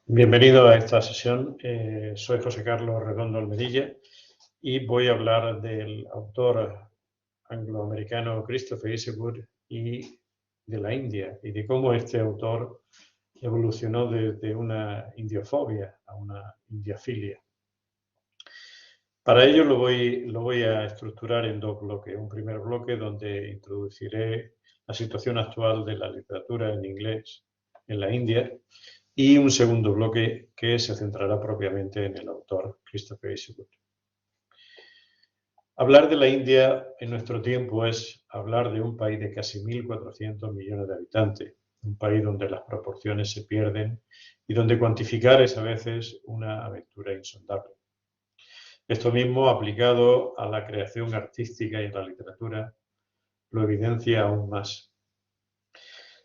Bienvenido a esta sesión. Soy José Carlos Redondo Almedilla y voy a hablar del autor angloamericano Christopher Isherwood y de la India y de cómo este autor evolucionó desde una indiofobia a una indiafilia. Para ello lo voy a estructurar en dos bloques. Un primer bloque donde introduciré la situación actual de la literatura en inglés en la India y un segundo bloque que se centrará propiamente en el autor Christopher Isherwood. Hablar de la India en nuestro tiempo es hablar de un país de casi 1.400 millones de habitantes, un país donde las proporciones se pierden y donde cuantificar es a veces una aventura insondable. Esto mismo, aplicado a la creación artística y a la literatura, lo evidencia aún más.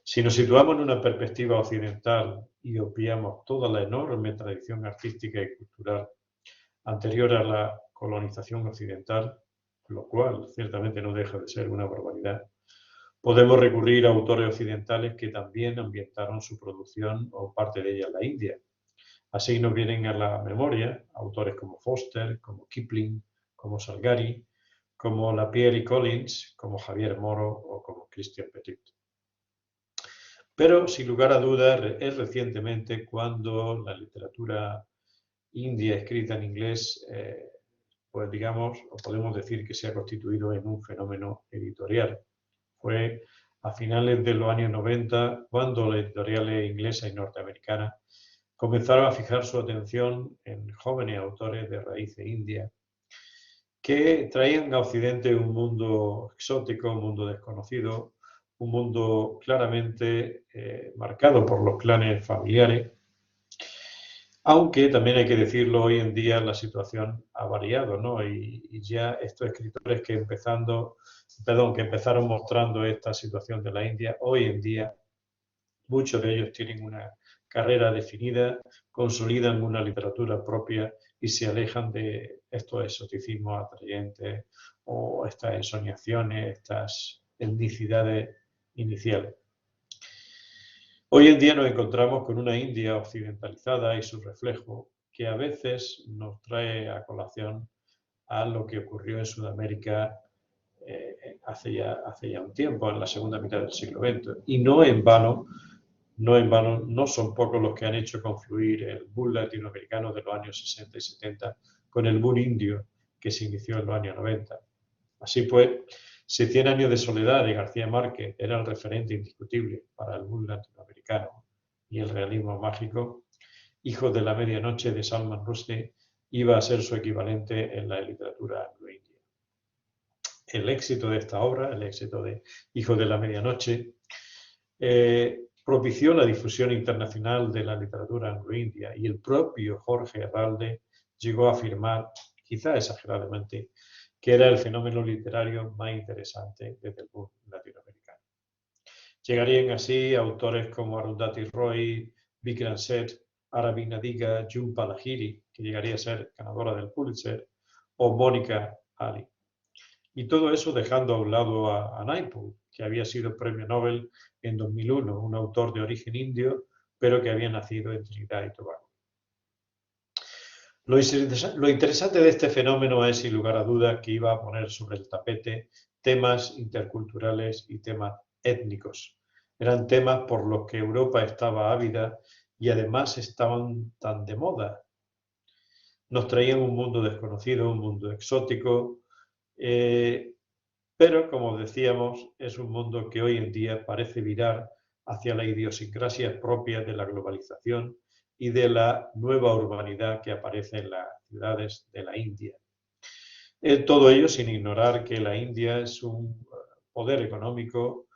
Si nos situamos en una perspectiva occidental y obviamos toda la enorme tradición artística y cultural anterior a la colonización occidental, lo cual ciertamente no deja de ser una barbaridad, podemos recurrir a autores occidentales que también ambientaron su producción o parte de ella en la India. Así nos vienen a la memoria autores como Foster, como Kipling, como Salgari, como Lapierre y Collins, como Javier Moro o como Christian Petit. Pero, sin lugar a dudas, es recientemente cuando la literatura india escrita en inglés, pues digamos, o podemos decir que se ha constituido en un fenómeno editorial. Fue a finales de los años 90 cuando las editoriales inglesas y norteamericanas comenzaron a fijar su atención en jóvenes autores de raíces indias que traían a Occidente un mundo exótico, un mundo desconocido, un mundo claramente marcado por los clanes familiares, aunque también hay que decirlo, hoy en día la situación ha variado, ¿no? Y ya estos escritores que empezaron mostrando esta situación de la India, hoy en día muchos de ellos tienen una carrera definida, consolidan una literatura propia y se alejan de estos exoticismos atrayentes o estas ensoñaciones, estas etnicidades iniciales. Hoy en día nos encontramos con una India occidentalizada y su reflejo que a veces nos trae a colación a lo que ocurrió en Sudamérica hace ya un tiempo, en la segunda mitad del siglo XX. Y no en vano, no son pocos los que han hecho confluir el boom latinoamericano de los años 60 y 70 con el boom indio que se inició en los años 90. Así pues, Si 100 años de soledad de García Márquez era el referente indiscutible para el boom latinoamericano y el realismo mágico, Hijos de la Medianoche de Salman Rushdie iba a ser su equivalente en la literatura anglo-india. El éxito de esta obra, el éxito de Hijos de la Medianoche, propició la difusión internacional de la literatura anglo-india y el propio Jorge Herralde llegó a afirmar, quizá exageradamente, que era el fenómeno literario más interesante desde el boom latinoamericano. Llegarían así autores como Arundhati Roy, Vikram Seth, Aravind Adiga, Jhumpa Lahiri, que llegaría a ser ganadora del Pulitzer, o Mónica Ali. Y todo eso dejando a un lado a Naipaul, que había sido premio Nobel en 2001, un autor de origen indio, pero que había nacido en Trinidad y Tobago. Lo interesante de este fenómeno es, sin lugar a dudas, que iba a poner sobre el tapete temas interculturales y temas étnicos. Eran temas por los que Europa estaba ávida y además estaban tan de moda. Nos traían un mundo desconocido, un mundo exótico, pero, como decíamos, es un mundo que hoy en día parece virar hacia la idiosincrasia propia de la globalización y de la nueva urbanidad que aparece en las ciudades de la India. Todo ello sin ignorar que la India es un poder económico,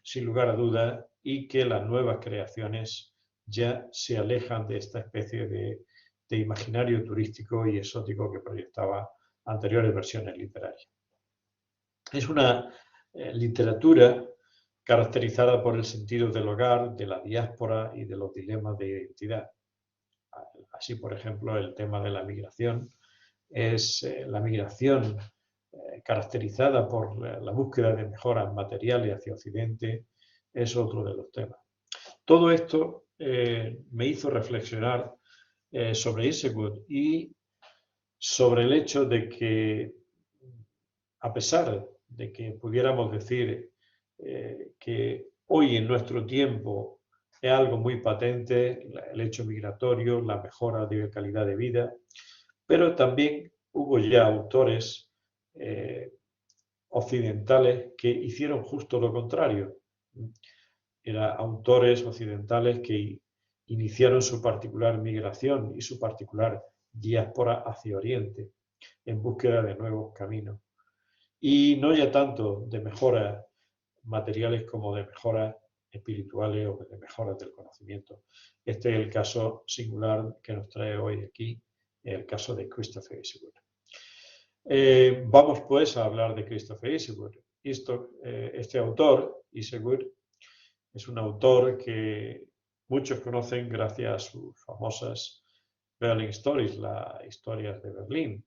sin lugar a dudas, y que las nuevas creaciones ya se alejan de esta especie de imaginario turístico y exótico que proyectaba anteriores versiones literarias. Es una literatura caracterizada por el sentido del hogar, de la diáspora y de los dilemas de identidad. Así, por ejemplo, el tema de la migración es la migración caracterizada por la búsqueda de mejoras materiales hacia Occidente, es otro de los temas. Todo esto me hizo reflexionar sobre Isherwood y sobre el hecho de que, a pesar de que pudiéramos decir que hoy en nuestro tiempo es algo muy patente, el hecho migratorio, la mejora de calidad de vida, pero también hubo ya autores occidentales que hicieron justo lo contrario. Eran autores occidentales que iniciaron su particular migración y su particular diáspora hacia Oriente en búsqueda de nuevos caminos. Y no ya tanto de mejoras materiales como de mejoras espirituales o de mejoras del conocimiento. Este es el caso singular que nos trae hoy aquí, el caso de Christopher Isherwood. Vamos pues a hablar de Christopher Isherwood. Este autor, Isherwood, es un autor que muchos conocen gracias a sus famosas Berlin Stories, las historias de Berlín.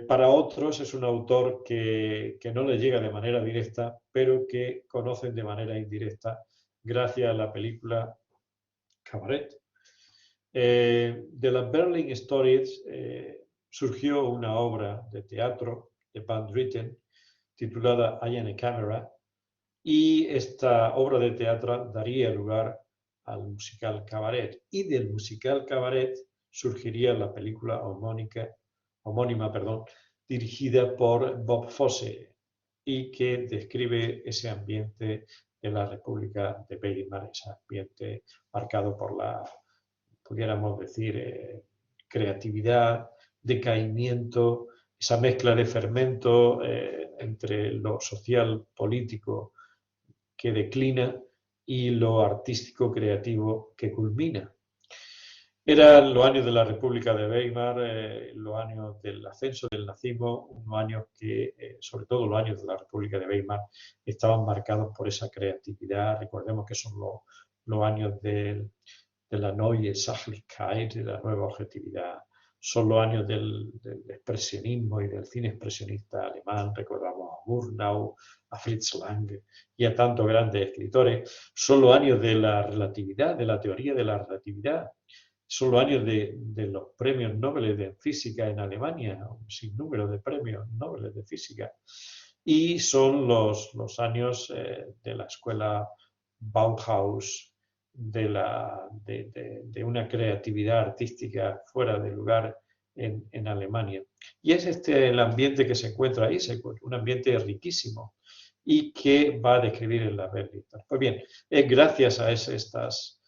Para otros es un autor que no le llega de manera directa, pero que conocen de manera indirecta gracias a la película Cabaret. De las Berlin Stories surgió una obra de teatro de Van Dritten titulada I Am a Camera, y esta obra de teatro daría lugar al musical Cabaret, y del musical Cabaret surgiría la película homónima, dirigida por Bob Fosse y que describe ese ambiente de la República de Weimar, ese ambiente marcado por la, pudiéramos decir, creatividad, decaimiento, esa mezcla de fermento entre lo social, político que declina y lo artístico, creativo que culmina. Eran los años de la República de Weimar, los años del ascenso del nazismo, unos años que, sobre todo los años de la República de Weimar, estaban marcados por esa creatividad. Recordemos que son los años de la Neue Sachlichkeit, de la nueva objetividad. Son los años del expresionismo y del cine expresionista alemán. Recordamos a Murnau, a Fritz Lang y a tantos grandes escritores. Son los años de la relatividad, de la teoría de la relatividad. Son los años de los premios Nobel de física en Alemania, un sinnúmero de premios Nobel de física. Y son los años de la escuela Bauhaus, de una creatividad artística fuera de lugar en Alemania. Y es el ambiente que se encuentra ahí, un ambiente riquísimo y que va a describir en la Berlin. Pues bien, es gracias a estas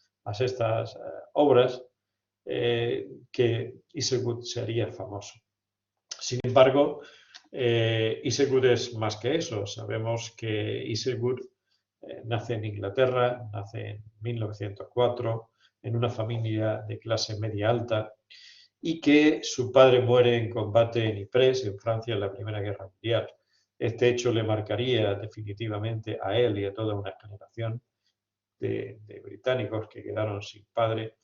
obras que Isherwood sería famoso. Sin embargo, Isherwood es más que eso. Sabemos que Isherwood nace en Inglaterra, nace en 1904, en una familia de clase media alta, y que su padre muere en combate en Ypres, en Francia, en la Primera Guerra Mundial. Este hecho le marcaría definitivamente a él y a toda una generación de británicos que quedaron sin padre.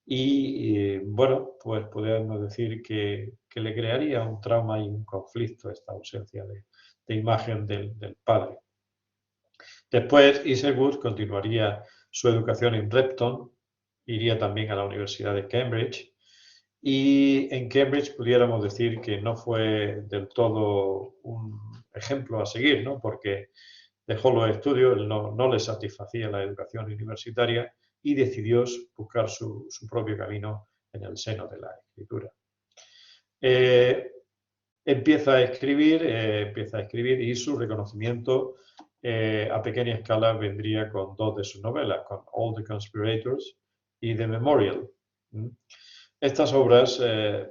Y bueno, pues podemos decir que le crearía un trauma y un conflicto esta ausencia de imagen del padre. Después, Isherwood continuaría su educación en Repton, iría también a la Universidad de Cambridge, y en Cambridge pudiéramos decir que no fue del todo un ejemplo a seguir, ¿no? Porque dejó los estudios, no le satisfacía la educación universitaria y decidió buscar su propio camino en el seno de la escritura. Empieza a escribir y su reconocimiento a pequeña escala vendría con dos de sus novelas, con All the Conspirators y The Memorial. Estas obras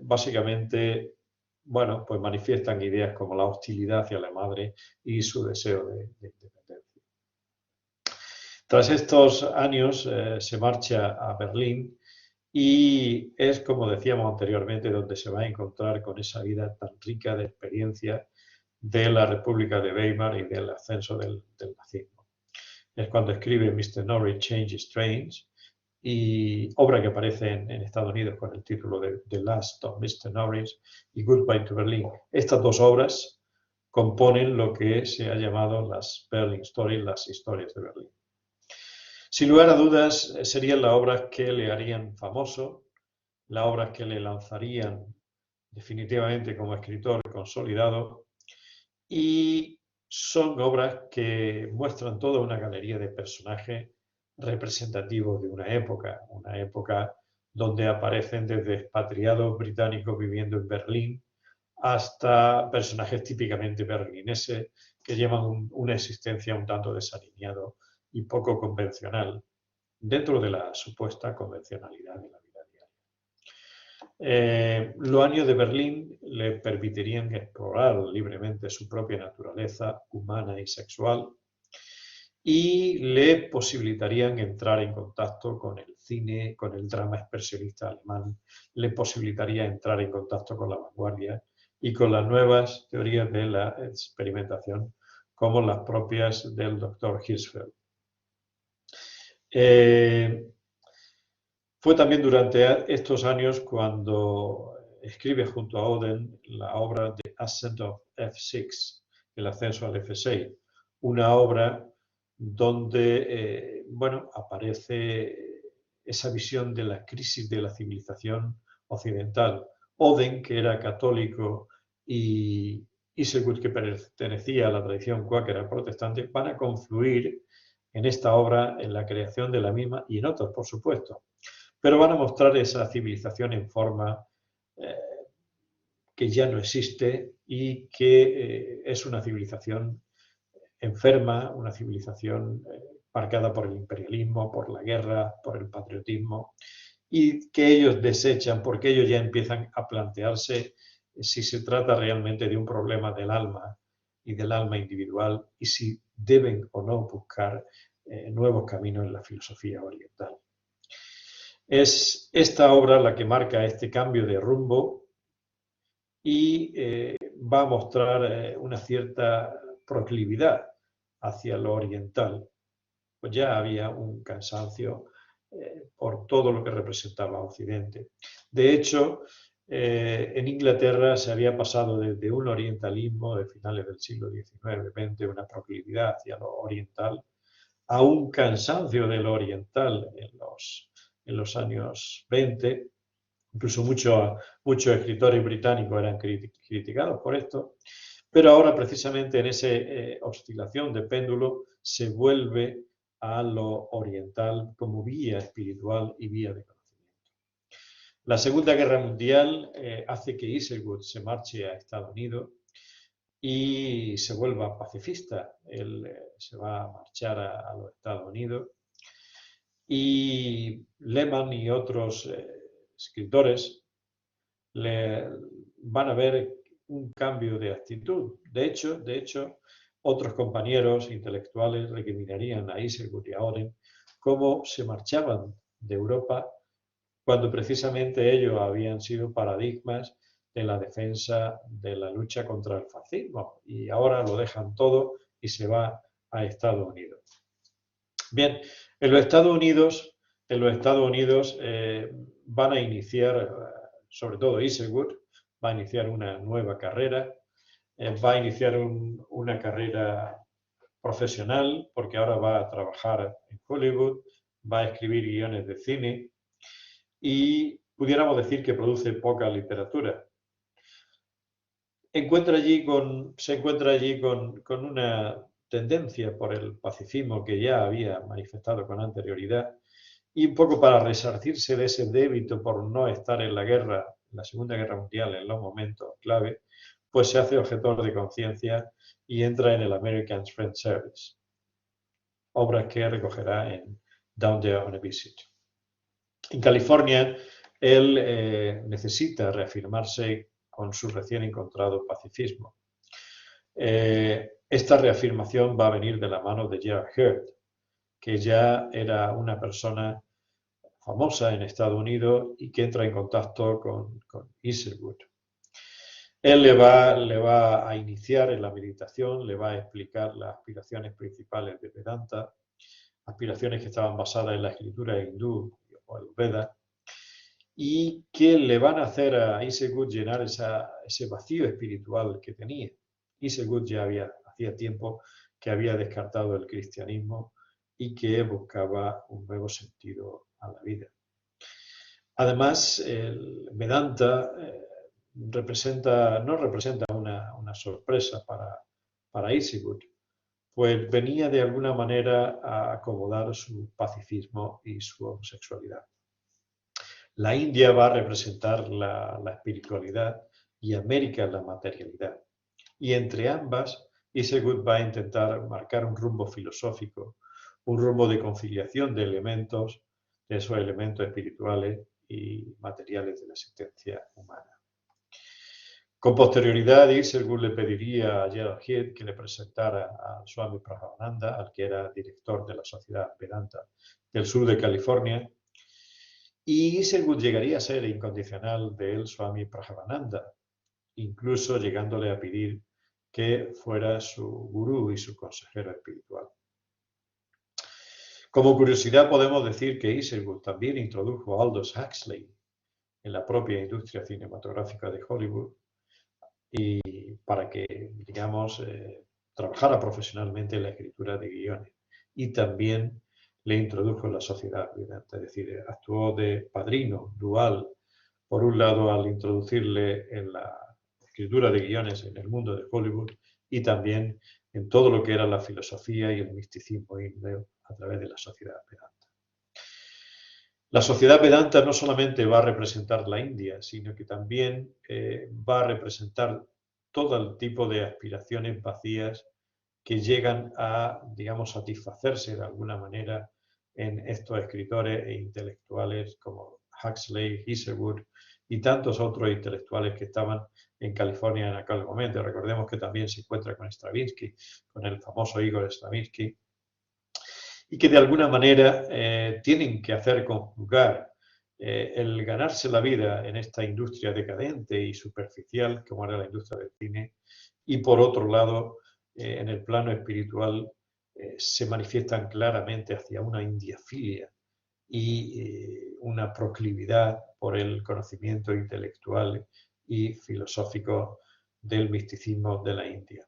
básicamente, bueno, pues manifiestan ideas como la hostilidad hacia la madre y su deseo de independencia. Tras estos años se marcha a Berlín y es, como decíamos anteriormente, donde se va a encontrar con esa vida tan rica de experiencia de la República de Weimar y del ascenso del nazismo. Es cuando escribe Mr. Norris Changes Trains, y obra que aparece en Estados Unidos con el título de The Last of Mr. Norris y Goodbye to Berlin. Estas dos obras componen lo que se ha llamado las Berlin Stories, las historias de Berlín. Sin lugar a dudas, serían las obras que le harían famoso, las obras que le lanzarían definitivamente como escritor consolidado, y son obras que muestran toda una galería de personajes representativos de una época donde aparecen desde expatriados británicos viviendo en Berlín hasta personajes típicamente berlineses que llevan una existencia un tanto desalineado y poco convencional dentro de la supuesta convencionalidad de la vida diaria. Los años de Berlín le permitirían explorar libremente su propia naturaleza humana y sexual y le posibilitarían entrar en contacto con el cine, con el drama expresionista alemán, le posibilitaría entrar en contacto con la vanguardia y con las nuevas teorías de la experimentación, como las propias del doctor Hirschfeld. Fue también durante estos años cuando escribe junto a Oden la obra The Ascent of F6, el ascenso al F6, una obra donde bueno, aparece esa visión de la crisis de la civilización occidental. Oden, que era católico, y Isherwood, que pertenecía a la tradición cuáquera protestante, van a confluir en esta obra, en la creación de la misma y en otras, por supuesto. Pero van a mostrar esa civilización en forma que ya no existe y que es una civilización enferma, una civilización marcada por el imperialismo, por la guerra, por el patriotismo, y que ellos desechan porque ellos ya empiezan a plantearse si se trata realmente de un problema del alma y del alma individual y si deben o no buscar nuevos caminos en la filosofía oriental. Es esta obra la que marca este cambio de rumbo y va a mostrar una cierta proclividad hacia lo oriental, pues ya había un cansancio por todo lo que representaba Occidente. De hecho, en Inglaterra se había pasado desde un orientalismo de finales del siglo XIX-XX, una proclividad hacia lo oriental, a un cansancio de lo oriental en los años 20. Incluso muchos escritores británicos eran criticados por esto, pero ahora precisamente en esa oscilación de péndulo se vuelve a lo oriental como vía espiritual y vía de conocimiento. La Segunda Guerra Mundial hace que Isherwood se marche a Estados Unidos y se vuelva pacifista. Él se va a marchar a los Estados Unidos y Lehman y otros escritores van a ver un cambio de actitud. De hecho, otros compañeros intelectuales recriminarían a Isherwood y a Oden cómo se marchaban de Europa cuando precisamente ellos habían sido paradigmas en la defensa de la lucha contra el fascismo y ahora lo dejan todo y se va a Estados Unidos. Bien, en los Estados Unidos van a iniciar, sobre todo Isherwood, va a iniciar una nueva carrera, va a iniciar una carrera profesional, porque ahora va a trabajar en Hollywood, va a escribir guiones de cine y pudiéramos decir que produce poca literatura. Se encuentra allí con una tendencia por el pacifismo que ya había manifestado con anterioridad y un poco para resarcirse de ese débito por no estar en la guerra, en la Segunda Guerra Mundial, en los momentos clave, pues se hace objetor de conciencia y entra en el American Friends Service, obras que recogerá en Down There on a Visit. En California, él necesita reafirmarse con su recién encontrado pacifismo. Esta reafirmación va a venir de la mano de Gerald Heard, que ya era una persona famosa en Estados Unidos y que entra en contacto con Isherwood. Él le va a iniciar en la meditación, le va a explicar las aspiraciones principales de Vedanta, aspiraciones que estaban basadas en la escritura hindú o el Veda, y que le van a hacer a Isherwood llenar ese vacío espiritual que tenía. Isherwood ya hacía tiempo que había descartado el cristianismo y que buscaba un nuevo sentido a la vida. Además, el Vedanta no representa una sorpresa para Isherwood, pues venía de alguna manera a acomodar su pacifismo y su homosexualidad. La India va a representar la espiritualidad y América la materialidad. Y entre ambas, Isherwood va a intentar marcar un rumbo filosófico, un rumbo de conciliación de esos elementos espirituales y materiales de la existencia humana. Con posterioridad, Isherwood le pediría a Gerald Heath que le presentara a Swami Prabhavananda, al que era director de la Sociedad Vedanta del sur de California, y Isherwood llegaría a ser incondicional del Swami Prabhavananda, incluso llegándole a pedir que fuera su gurú y su consejero espiritual. Como curiosidad podemos decir que Isherwood también introdujo a Aldous Huxley en la propia industria cinematográfica de Hollywood y para que, digamos, trabajara profesionalmente en la escritura de guiones. Y también le introdujo en la sociedad Vedanta, es decir, actuó de padrino dual, por un lado al introducirle en la escritura de guiones en el mundo de Hollywood y también en todo lo que era la filosofía y el misticismo indio a través de la sociedad Vedanta. La sociedad Vedanta no solamente va a representar la India, sino que también va a representar todo el tipo de aspiraciones vacías que llegan a, digamos, satisfacerse de alguna manera en estos escritores e intelectuales como Huxley, Isherwood y tantos otros intelectuales que estaban en California en aquel momento. Recordemos que también se encuentra con Stravinsky, con el famoso Igor Stravinsky, y que de alguna manera tienen que hacer conjugar el ganarse la vida en esta industria decadente y superficial como era la industria del cine, y por otro lado, en el plano espiritual, se manifiestan claramente hacia una indiafilia y una proclividad por el conocimiento intelectual y filosófico del misticismo de la India.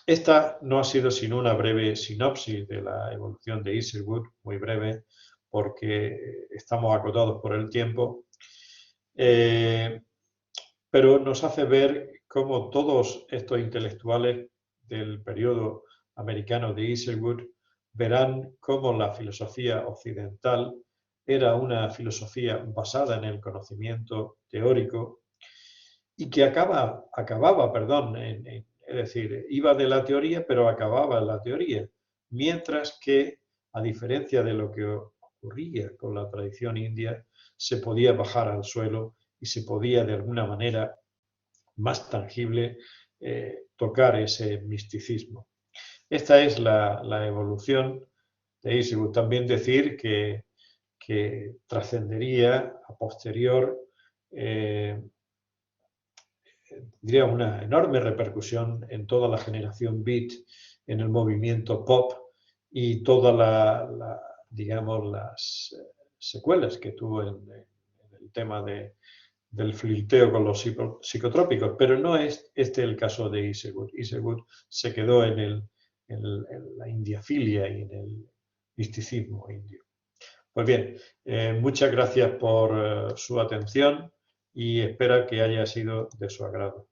Esta no ha sido sino una breve sinopsis de la evolución de Isherwood, muy breve, porque estamos acotados por el tiempo, pero nos hace ver cómo todos estos intelectuales del periodo americano de Isherwood verán cómo la filosofía occidental era una filosofía basada en el conocimiento teórico y que acababa, es decir, iba de la teoría, pero acababa en la teoría, mientras que, a diferencia de lo que ocurría con la tradición india, se podía bajar al suelo y se podía, de alguna manera más tangible, tocar ese misticismo. Esta es la evolución de Isherwood. También decir que trascendería a posterior diría una enorme repercusión en toda la generación beat, en el movimiento pop y todas digamos, las secuelas que tuvo en el tema del flirteo con los psicotrópicos, pero no es este el caso de Isherwood. Isherwood se quedó en la indiafilia y en el misticismo indio. Pues bien, muchas gracias por su atención y espero que haya sido de su agrado.